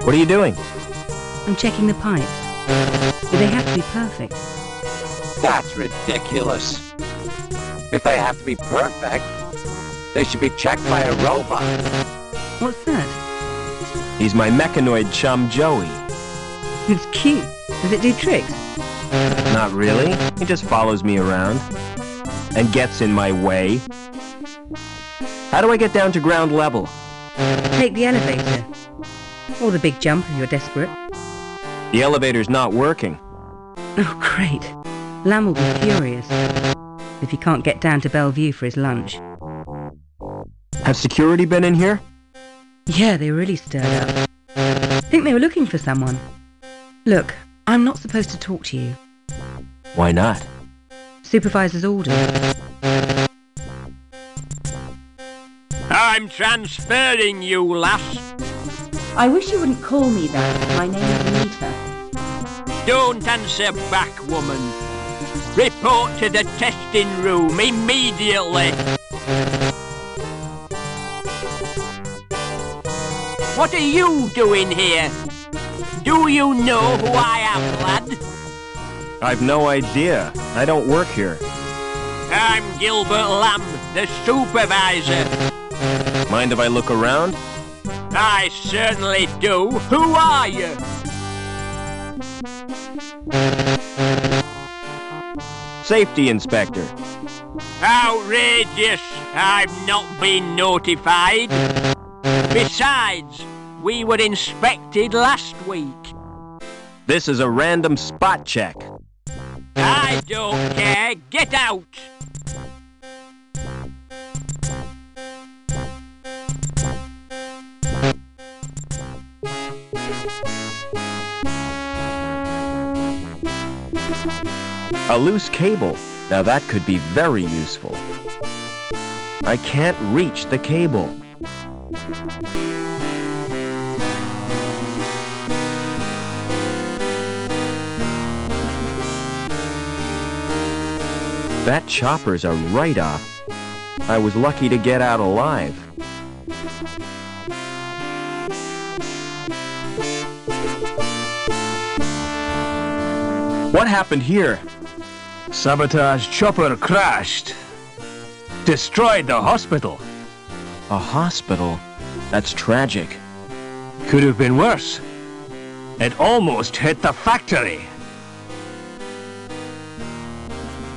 What are you doing? I'm checking the pipes. Do they have to be perfect? That's ridiculous. If they have to be perfect, they should be checked by a robot. What's that? He's my mechanoid chum, Joey. It's cute. Does it do tricks? Not really. He just follows me around. And gets in my way. How do I get down to ground level? Take the elevator. Or the big jump if you're desperate. The elevator's not working. Oh, great. Lamb will be furious if he can't get down to Bellevue for his lunch. Have security been in here? Yeah, they really stirred up. Think they were looking for someone. Look, I'm not supposed to talk to you. Why not? Supervisor's order. I'm transferring you, lass. I wish you wouldn't call me that. My name is Anita. Don't answer back, woman. Report to the testing room immediately. What are you doing here? Do you know who I am, lad? I've no idea. I don't work here. I'm Gilbert Lamb, the supervisor. Mind if I look around? I certainly do. Who are you? Safety inspector. Outrageous! I've not been notified. Besides, we were inspected last week. This is a random spot check. I don't care. Get out! A loose cable. Now that could be very useful. I can't reach the cable. That chopper's a write-off. I was lucky to get out alive. What happened here? Sabotage chopper crashed. Destroyed the hospital. A hospital? That's tragic. Could have been worse. It almost hit the factory.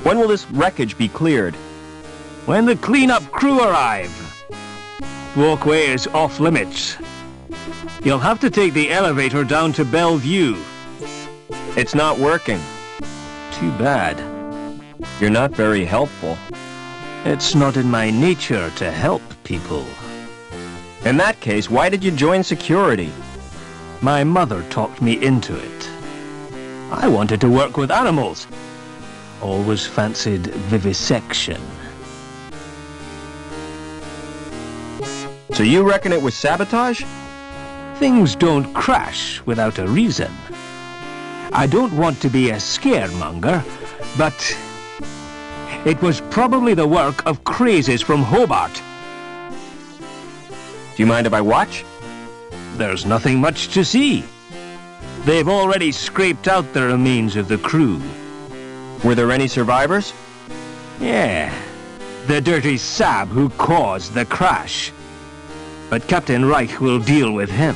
When will this wreckage be cleared? When the cleanup crew arrive. Walkway is off limits. You'll have to take the elevator down to Bellevue. It's not working. Too bad. You're not very helpful. It's not in my nature to help people. In that case, why did you join security? My mother talked me into it. I wanted to work with animals. Always fancied vivisection. So you reckon it was sabotage? Things don't crash without a reason. I don't want to be a scaremonger, but it was probably the work of crazes from Hobart. Do you mind if I watch? There's nothing much to see. They've already scraped out the remains of the crew. Were there any survivors? Yeah, the dirty sab who caused the crash. But Captain Reich will deal with him.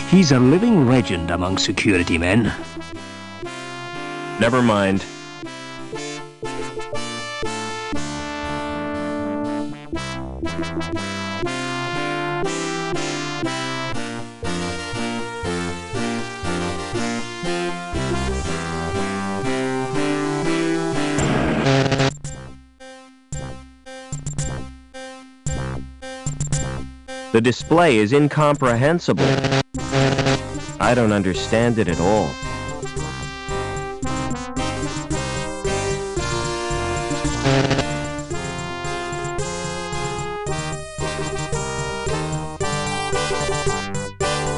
He's a living legend among security men. Never mind. The display is incomprehensible. I don't understand it at all.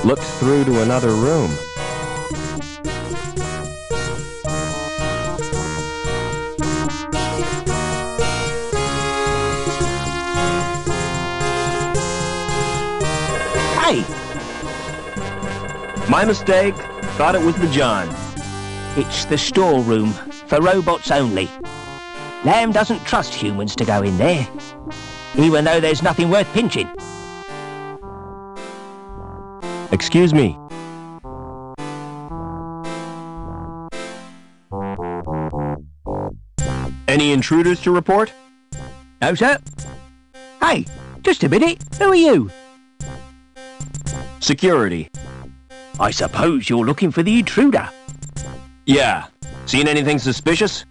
Looked through to another room. Hey! My mistake. Thought it was the John. It's the storeroom, for robots only. Lamb doesn't trust humans to go in there, even though there's nothing worth pinching. Excuse me. Any intruders to report? No, sir. Hey, just a minute. Who are you? Security. I suppose you're looking for the intruder. Yeah. Seen anything suspicious?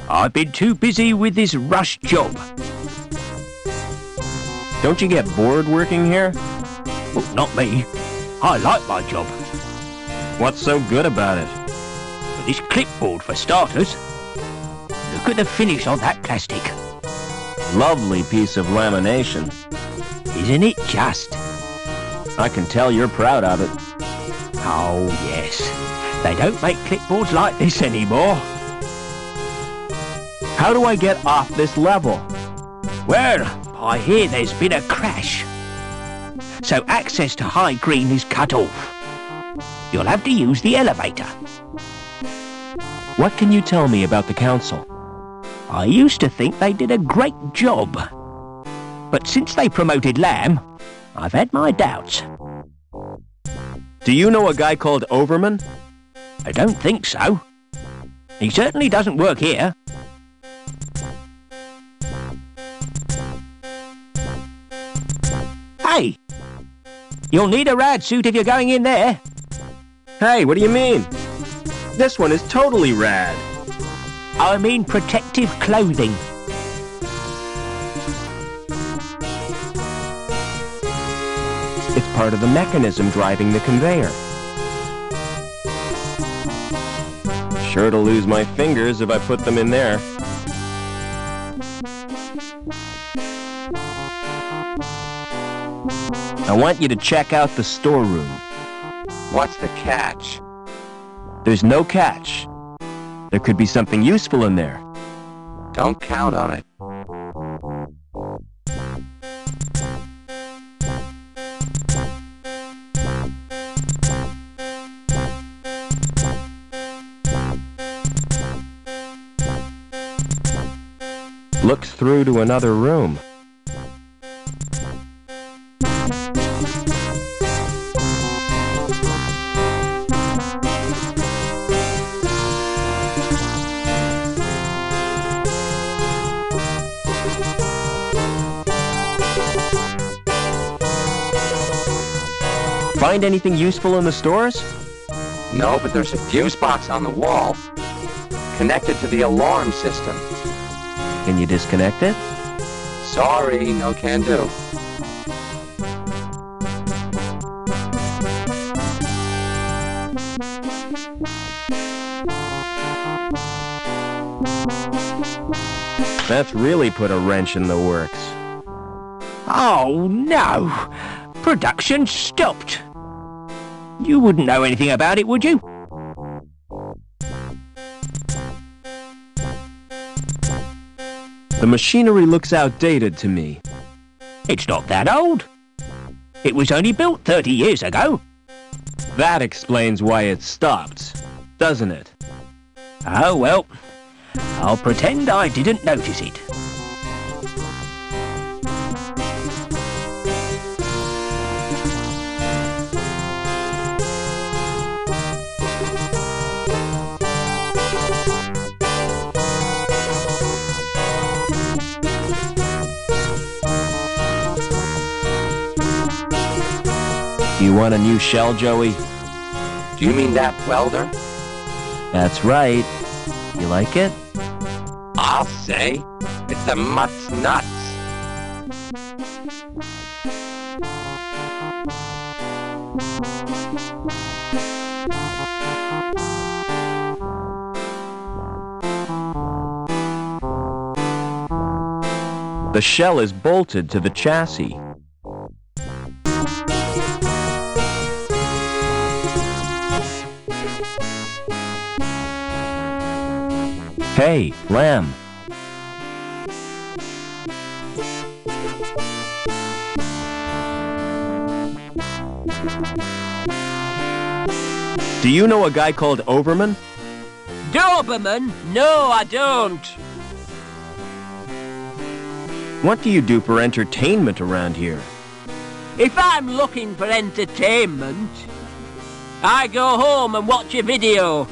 I've been too busy with this rush job. Don't you get bored working here? Well, not me. I like my job. What's so good about it? But this clipboard, for starters. Look at the finish on that plastic. Lovely piece of lamination. Isn't it just? I can tell you're proud of it. Oh, yes. They don't make clipboards like this anymore. How do I get off this level? Well, I hear there's been a crash. So access to High Green is cut off. You'll have to use the elevator. What can you tell me about the council? I used to think they did a great job. But since they promoted Lamb, I've had my doubts. Do you know a guy called Overman? I don't think so. He certainly doesn't work here. Hey! You'll need a rad suit if you're going in there. Hey, what do you mean? This one is totally rad. I mean protective clothing. It's part of the mechanism driving the conveyor. Sure to lose my fingers if I put them in there. I want you to check out the storeroom. What's the catch? There's no catch. There could be something useful in there. Don't count on it. Looks through to another room. Find anything useful in the stores? No, but there's a fuse box on the wall, connected to the alarm system. Can you disconnect it? Sorry, no can do. That's really put a wrench in the works. Oh, no! Production stopped. You wouldn't know anything about it, would you? The machinery looks outdated to me. It's not that old. It was only built 30 years ago. That explains why it stopped, doesn't it? Oh, well. I'll pretend I didn't notice it. Do you want a new shell, Joey? Do you mean that welder? That's right. You like it? I'll say. It's the mutt's nuts. The shell is bolted to the chassis. Hey, Lamb. Do you know a guy called Overman? Doberman? No, I don't. What do you do for entertainment around here? If I'm looking for entertainment, I go home and watch a video.